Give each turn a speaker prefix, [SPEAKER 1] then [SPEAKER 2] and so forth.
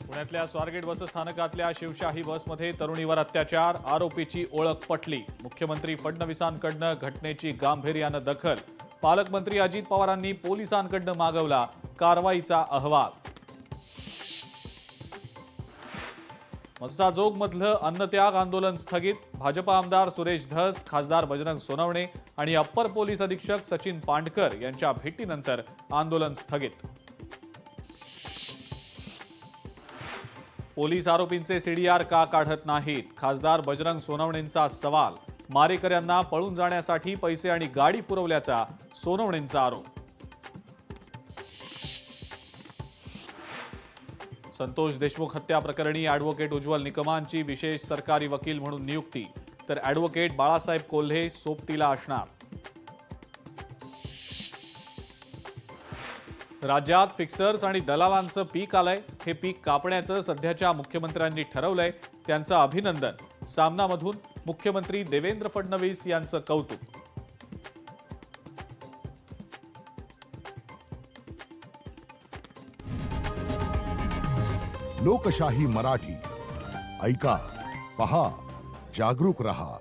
[SPEAKER 1] पुण्यातल्या स्वारगेट बसस्थानकातल्या शिवशाही बसमध्ये तरुणीवर अत्याचार, आरोपीची ओळख पटली। मुख्यमंत्री फडणवीसांकडनं घटनेची गांभीर्यानं दखल। पालकमंत्री अजित पवारांनी पोलिसांकडनं मागवला कारवाईचा अहवाल। मस्साजोगमधलं अन्नत्याग आंदोलन स्थगित। भाजपा आमदार सुरेश धस, खासदार बजरंग सोनवणे आणि अप्पर पोलीस अधीक्षक सचिन पांडकर यांच्या भेटीनंतर आंदोलन स्थगित। पोलीस आरोपींचे सीडीआर का काढत नाहीत? खासदार बजरंग सोनवणेंचा सवाल। मारेकऱ्यांना पळून जाण्यासाठी पैसे आणि गाडी पुरवल्याचा सोनवणेंचा आरोप। संतोष देशमुख हत्या प्रकरणी ॲडव्होकेट उज्ज्वल निकमांची विशेष सरकारी वकील म्हणून नियुक्ती, तर ॲडव्होकेट बाळासाहेब कोल्हे सोबतीला असणार। राज्यात फिक्सर्स आणि दलालांचं पीक आलंय। हे पीक कापण्याचं सध्याच्या मुख्यमंत्र्यांनी ठरवलंय, त्यांचं अभिनंदन। सामनामधून मुख्यमंत्री देवेंद्र फडणवीस यांचं कौतुक।
[SPEAKER 2] लोकशाही मराठी ऐका, पहा, जागरूक रहा।